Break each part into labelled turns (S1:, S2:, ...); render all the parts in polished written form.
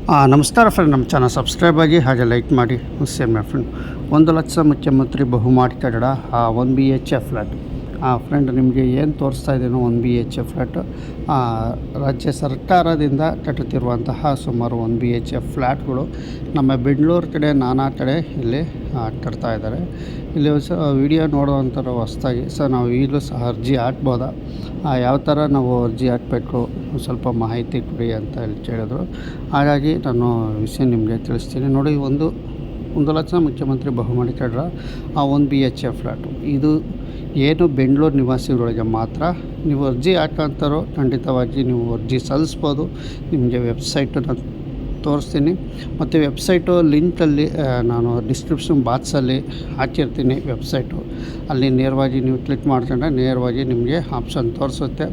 S1: ನಮಸ್ಕಾರ ಫ್ರೆಂಡ್, ನಮ್ಮ channel subscribe ಆಗಿ ಹಾಗೆ ಲೈಕ್ ಮಾಡಿ. ಸೇಮ್ ಮೈ ಫ್ರೆಂಡ್, 1,00,000 ಮುಖ್ಯಮಂತ್ರಿ ಬಹುಮಾಡಿ ಕಟ್ಟಡ 1 BHK ಫ್ಲ್ಯಾಟ್. ಫ್ರೆಂಡ್, ನಿಮಗೆ ಏನು ತೋರಿಸ್ತಾ ಇದ್ದೀನೋ 1 BHK ಫ್ಲ್ಯಾಟ್ ರಾಜ್ಯ ಸರ್ಕಾರದಿಂದ ಕಟ್ಟುತ್ತಿರುವಂತಹ ಸುಮಾರು 1 BHK ಫ್ಲ್ಯಾಟ್ಗಳು ನಮ್ಮ ಬೆಂಗಳೂರು ಕಡೆ ನಾನಾ ಕಡೆ ಇಲ್ಲಿ ಕಟ್ತಾ ಇದ್ದಾರೆ. ಇಲ್ಲಿ ವಿಡಿಯೋ ನೋಡುವಂಥವ್ರು ಹೊಸ್ದಾಗಿ ನಾವು ಈಗಲೂ ಸಹ ಅರ್ಜಿ ಹಾಕ್ಬೋದಾ, ಯಾವ ಥರ ನಾವು ಅರ್ಜಿ ಹಾಕಬೇಕು, ಸ್ವಲ್ಪ ಮಾಹಿತಿ ಕೊಡಿ ಅಂತ ಹೇಳಿ ಕೇಳಿದ್ರು. ಹಾಗಾಗಿ ನಾನು ವಿಷಯ ನಿಮಗೆ ತಿಳಿಸ್ತೀನಿ. ನೋಡಿ, 1,00,000 ಮುಖ್ಯಮಂತ್ರಿ ಬಹುಮಾಡಿ ಕಟ್ಟಡ 1 BHK ಫ್ಲ್ಯಾಟು. ಇದು ಏನು ಬೆಂಗಳೂರು ನಿವಾಸಿಗಳಿಗೆ ಮಾತ್ರ. ನೀವು ಅರ್ಜಿ ಹಾಕೋಂಥವ್ರು ಖಂಡಿತವಾಗಿ ನೀವು ಅರ್ಜಿ ಸಲ್ಲಿಸ್ಬೋದು. ನಿಮಗೆ ವೆಬ್ಸೈಟು ನಾನು ತೋರಿಸ್ತೀನಿ, ಮತ್ತು ವೆಬ್ಸೈಟು ಲಿಂಕಲ್ಲಿ ನಾನು ಡಿಸ್ಕ್ರಿಪ್ಷನ್ ಬಾಕ್ಸಲ್ಲಿ ಹಾಕಿರ್ತೀನಿ. ವೆಬ್ಸೈಟು ಅಲ್ಲಿ ನೇರವಾಗಿ ನೀವು ಕ್ಲಿಕ್ ಮಾಡ್ಕೊಂಡ್ರೆ ನೇರವಾಗಿ ನಿಮಗೆ ಆಪ್ಷನ್ ತೋರಿಸುತ್ತೆ.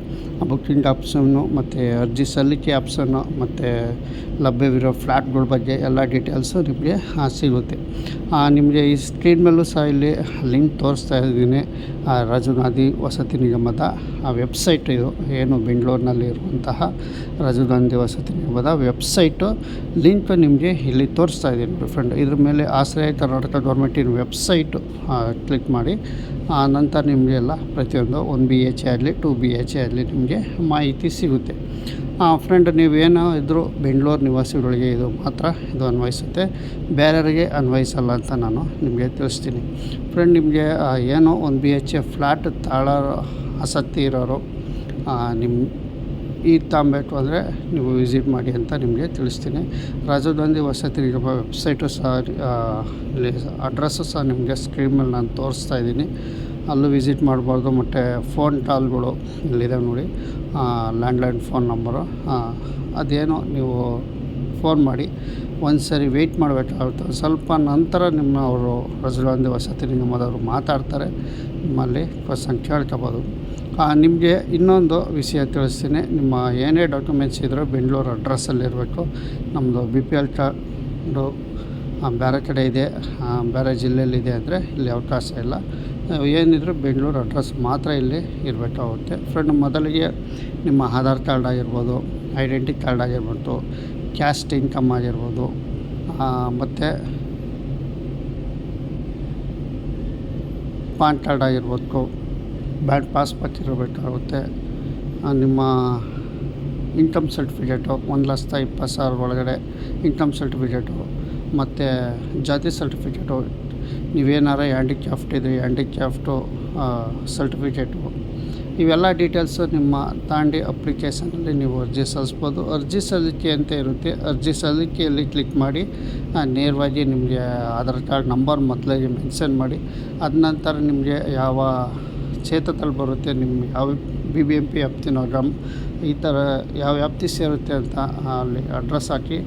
S1: ಬುಕ್ಕಿಂಗ್ ಆಪ್ಷನ್ನು ಮತ್ತು ಅರ್ಜಿ ಸಲ್ಲಿಕೆ ಆಪ್ಷನ್ನು ಮತ್ತು ಲಭ್ಯವಿರೋ ಫ್ಲ್ಯಾಟ್ಗಳ ಬಗ್ಗೆ ಎಲ್ಲ ಡೀಟೇಲ್ಸು ನಿಮಗೆ ಸಿಗುತ್ತೆ. ನಿಮಗೆ ಈ ಸ್ಕ್ರೀನ್ ಮೇಲೂ ಸಹ ಇಲ್ಲಿ ಲಿಂಕ್ ತೋರಿಸ್ತಾ ಇದ್ದೀನಿ. ರಾಜೀವ್ ಗಾಂಧಿ ವಸತಿ ನಿಗಮದ ವೆಬ್ಸೈಟ್ ಇದು, ಏನು ಬೆಂಗಳೂರಿನಲ್ಲಿ ಇರುವಂತಹ ರಾಜೀವ್ ಗಾಂಧಿ ವಸತಿ ನಿಗಮದ ವೆಬ್ಸೈಟು ಲಿಂಕ್ ನಿಮಗೆ ಇಲ್ಲಿ ತೋರಿಸ್ತಾ ಇದ್ದೀನಿ ಫ್ರೆಂಡ್. ಇದ್ರ ಮೇಲೆ ಆಶ್ರಯ ಕರ್ನಾಟಕ ಗೌರ್ಮೆಂಟಿನ ವೆಬ್ಸೈಟು ಕ್ಲಿಕ್ ಮಾಡಿ. ನಂತರ ನಿಮಗೆ ಎಲ್ಲ ಪ್ರತಿಯೊಂದು 1 BHK ಆಗಲಿ 2 BHK ಆಗಲಿ ನಿಮಗೆ ಮಾಹಿತಿ ಸಿಗುತ್ತೆ. ಫ್ರೆಂಡ್, ನೀವೇನೋ ಇದ್ದರೂ ಬೆಂಗಳೂರು ನಿವಾಸಿಗಳಿಗೆ ಇದು ಮಾತ್ರ ಇದು ಅನ್ವಯಿಸುತ್ತೆ, ಬೇರೆಯವರಿಗೆ ಅನ್ವಯಿಸಲ್ಲ ಅಂತ ನಾನು ನಿಮಗೆ ತಿಳಿಸ್ತೀನಿ. ಫ್ರೆಂಡ್, ನಿಮಗೆ ಏನೋ 1 BHK ಫ್ಲ್ಯಾಟ್ ತಾಳೋ ಆಸಕ್ತಿ ಇರೋರು ಈಗ ತಗೊಬೇಕು ಅಂದರೆ ನೀವು ವಿಸಿಟ್ ಮಾಡಿ ಅಂತ ನಿಮಗೆ ತಿಳಿಸ್ತೀನಿ. ರಾಜೀವ್ ಗಾಂಧಿ ವಸತಿ ನಿಗಮ ವೆಬ್ಸೈಟು ಸಹ ಇಲ್ಲಿ ಅಡ್ರೆಸ್ಸು ಸಹ ನಿಮಗೆ ಸ್ಕ್ರೀನ್ ಮೇಲೆ ನಾನು ತೋರಿಸ್ತಾ ಇದ್ದೀನಿ. ಅಲ್ಲೂ ವಿಸಿಟ್ ಮಾಡ್ಬೋದು. ಮತ್ತು ಫೋನ್ ಕಾಲ್ಗಳು ಇಲ್ಲಿದೆ ನೋಡಿ, ಲ್ಯಾಂಡ್ಲೈನ್ ಫೋನ್ ನಂಬರು. ಅದೇನೋ ನೀವು ಫೋನ್ ಮಾಡಿ ಒಂದು ಸರಿ ವೆಯ್ಟ್ ಮಾಡಬೇಕಾಗುತ್ತೆ. ಸ್ವಲ್ಪ ನಂತರ ಅವರು ರಾಜೀವ್ ಗಾಂಧಿ ವಸತಿ ನಿಗಮದವರು ಮಾತಾಡ್ತಾರೆ, ನಿಮ್ಮಲ್ಲಿ ಕ್ವಶನ್ ಕೇಳ್ಕೊಬೋದು. ನಿಮಗೆ ಇನ್ನೊಂದು ವಿಷಯ ತಿಳಿಸ್ತೀನಿ. ನಿಮ್ಮ ಏನೇ ಡಾಕ್ಯುಮೆಂಟ್ಸ್ ಇದ್ದರೂ ಬೆಂಗಳೂರು ಅಡ್ರೆಸ್ಸಲ್ಲಿರಬೇಕು. ನಮ್ಮದು BPL ಕಾರ್ಡು ಬೇರೆ ಕಡೆ ಇದೆ, ಬೇರೆ ಜಿಲ್ಲೆಯಲ್ಲಿದೆ ಅಂದರೆ ಇಲ್ಲಿ ಅವಕಾಶ ಇಲ್ಲ. ಏನಿದ್ರು ಬೆಂಗಳೂರು ಅಡ್ರೆಸ್ ಮಾತ್ರ ಇಲ್ಲಿ ಇರಬೇಕಾಗುತ್ತೆ. ಫ್ರೆಂಡ್, ಮೊದಲಿಗೆ ನಿಮ್ಮ ಆಧಾರ್ ಕಾರ್ಡ್ ಆಗಿರ್ಬೋದು, ಐಡೆಂಟಿ ಕಾರ್ಡ್ ಆಗಿರ್ಬೋದು, ಕ್ಯಾಸ್ಟ್ ಇನ್ಕಮ್ ಆಗಿರ್ಬೋದು, ಮತ್ತು ಪಾನ್ ಕಾರ್ಡ್ ಆಗಿರ್ಬೋದು, ಬ್ಯಾಂಕ್ ಪಾಸ್ಬುಕ್ ಇರಬೇಕಾಗುತ್ತೆ. ನಿಮ್ಮ ಇನ್ಕಮ್ ಸರ್ಟಿಫಿಕೇಟು 1,20,000 ಒಳಗಡೆ ಇನ್ಕಮ್ ಸರ್ಟಿಫಿಕೇಟು, ಮತ್ತು ಜಾತಿ ಸರ್ಟಿಫಿಕೇಟು, ನೀವೇನಾರು ಹ್ಯಾಂಡಿಕ್ಯಾಫ್ಟ್ ಇದ್ದರೆ ಹ್ಯಾಂಡಿಕ್ಯಾಫ್ಟು ಸರ್ಟಿಫಿಕೇಟು, ಇವೆಲ್ಲ ಡೀಟೇಲ್ಸು ನಿಮ್ಮ ತಾಂಡಿ ಅಪ್ಲಿಕೇಶನಲ್ಲಿ ನೀವು ಅರ್ಜಿ ಸಲ್ಲಿಸ್ಬೋದು. ಅರ್ಜಿ ಸಲ್ಲಿಕೆ ಅಂತ ಇರುತ್ತೆ. ಅರ್ಜಿ ಸಲ್ಲಿಕೆಯಲ್ಲಿ ಕ್ಲಿಕ್ ಮಾಡಿ ನೇರವಾಗಿ ನಿಮಗೆ ಆಧಾರ್ ಕಾರ್ಡ್ ನಂಬರ್ ಮೊದಲಿಗೆ ಮೆನ್ಷನ್ ಮಾಡಿ. ಅದ ನಂತರ ನಿಮಗೆ ಯಾವ ಕ್ಷೇತ್ರದಲ್ಲಿ ಬರುತ್ತೆ, ನಿಮ್ಮ ಯಾವ BBMP ವ್ಯಾಪ್ತಿನೋ ಈ ಥರ ಯಾವ ವ್ಯಾಪ್ತಿ ಸೇರುತ್ತೆ ಅಂತ ಅಲ್ಲಿ ಅಡ್ರೆಸ್ ಹಾಕಿ,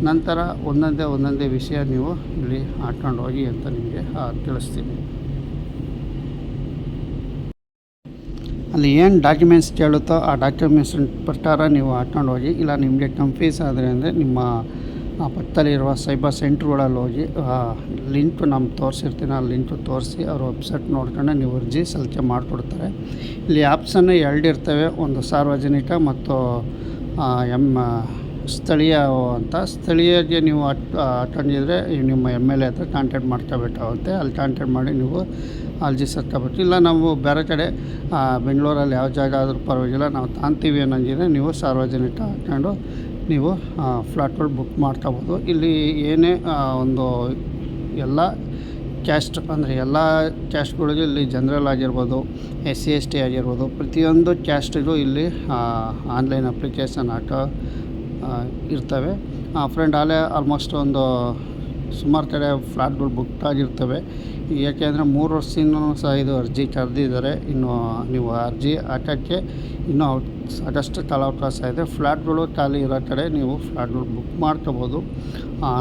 S1: ನಂತರ ಒಂದೊಂದೇ ವಿಷಯ ನೀವು ಇಲ್ಲಿ ಹಾಕ್ಕೊಂಡು ಹೋಗಿ ಅಂತ ನಿಮಗೆ ತಿಳಿಸ್ತೀನಿ. ಅಲ್ಲಿ ಏನು ಡಾಕ್ಯುಮೆಂಟ್ಸ್ ಕೇಳುತ್ತೋ ಆ ಡಾಕ್ಯುಮೆಂಟ್ಸ್ ಪ್ರಕಾರ ನೀವು ಹಾಕ್ಕೊಂಡು ಹೋಗಿ. ಇಲ್ಲ ನಿಮಗೆ ಕನ್ಫ್ಯೂಸ್ ಆದರೆ ಅಂದರೆ ನಿಮ್ಮ ಪಕ್ಕದಲ್ಲಿರುವ ಸೈಬರ್ ಸೆಂಟ್ರ್ಗಳಲ್ಲಿ ಹೋಗಿ ಲಿಂಕು ನಮ್ಗೆ ತೋರಿಸಿರ್ತೀನಿ, ಆ ಲಿಂಕು ತೋರಿಸಿ ಅವ್ರ ವೆಬ್ಸೈಟ್ ನೋಡ್ಕೊಂಡು ನೀವು ಅರ್ಜಿ ಸಲ್ಲಿಕೆ ಮಾಡಿಕೊಡ್ತಾರೆ. ಇಲ್ಲಿ ಆಪ್ಷನ್ನು 2 ಇರ್ತವೆ, ಒಂದು ಸಾರ್ವಜನಿಕ ಮತ್ತು ಸ್ಥಳೀಯ ಅಂತ. ಸ್ಥಳೀಯಗೆ ನೀವು ಹಾಕೊಂಡಿದ್ರೆ ನಿಮ್ಮ MLA ಹತ್ರ ಕಾಂಟ್ಯಾಕ್ಟ್ ಮಾಡ್ಕೋಬೇಕಾಗುತ್ತೆ. ಅಲ್ಲಿ ಕಾಂಟ್ಯಾಕ್ಟ್ ಮಾಡಿ ನೀವು ಅರ್ಜಿ ಸಲ್ಲಿಸ್ಕೋಬೇಕು. ಇಲ್ಲ ನಾವು ಬೇರೆ ಕಡೆ ಬೆಂಗಳೂರಲ್ಲಿ ಯಾವ ಜಾಗ ಆದರೂ ಪರವಾಗಿಲ್ಲ ನಾವು ತಾಂತೀವಿ ಅನ್ನೋಂಗಿದ್ರೆ ನೀವು ಸಾರ್ವಜನಿಕ ಹಾಕ್ಕೊಂಡು ನೀವು ಫ್ಲ್ಯಾಟ್ಗಳು ಬುಕ್ ಮಾಡ್ಕೋಬೋದು. ಇಲ್ಲಿ ಏನೇ ಒಂದು ಎಲ್ಲ ಕ್ಯಾಸ್ಟ್ ಅಂದರೆ ಎಲ್ಲ ಕ್ಯಾಸ್ಟ್ಗಳಿಗೆ ಇಲ್ಲಿ ಜನರಲ್ ಆಗಿರ್ಬೋದು, SC ST ಆಗಿರ್ಬೋದು, ಪ್ರತಿಯೊಂದು ಕ್ಯಾಸ್ಟಿಗೂ ಇಲ್ಲಿ ಆನ್ಲೈನ್ ಅಪ್ಲಿಕೇಶನ್ ಇರ್ತವೆ. ಫ್ರೆಂಡ್, ಆಲ್ಮೋಸ್ಟ್ ಒಂದು ಸುಮಾರು ಕಡೆ ಫ್ಲ್ಯಾಟ್ಗಳು ಬುಕ್ ಆಗಿರ್ತವೆ. ಏಕೆಂದರೆ 3 ವರ್ಷದಿಂದ ಸಹ ಇದು ಅರ್ಜಿ ಕರೆದಿದ್ದಾರೆ. ಇನ್ನು ನೀವು ಅರ್ಜಿ ಹಾಕೋಕ್ಕೆ ಇನ್ನೂ ಸಾಕಷ್ಟು ಕಾಲಾವಕಾಶ ಇದೆ. ಫ್ಲ್ಯಾಟ್ಗಳು ಖಾಲಿ ಇರೋ ಕಡೆ ನೀವು ಫ್ಲ್ಯಾಟ್ಗಳು ಬುಕ್ ಮಾಡ್ಕೋಬೋದು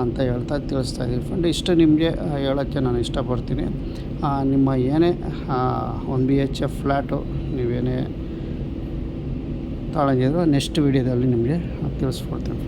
S1: ಅಂತ ತಿಳಿಸ್ತಾ ಇದ್ದೀನಿ. ಫ್ರೆಂಡ್, ಇಷ್ಟು ನಿಮಗೆ ಹೇಳೋಕ್ಕೆ ನಾನು ಇಷ್ಟಪಡ್ತೀನಿ. ನಿಮ್ಮ ಏನೇ 1 BHK ಫ್ಲ್ಯಾಟು ನೀವೇನೇ ತಗೊಂಡಿದ್ರು ನೆಕ್ಸ್ಟ್ ವೀಡಿಯೋದಲ್ಲಿ ನಿಮಗೆ ತಿಳಿಸ್ಕೊಡ್ತೀನಿ.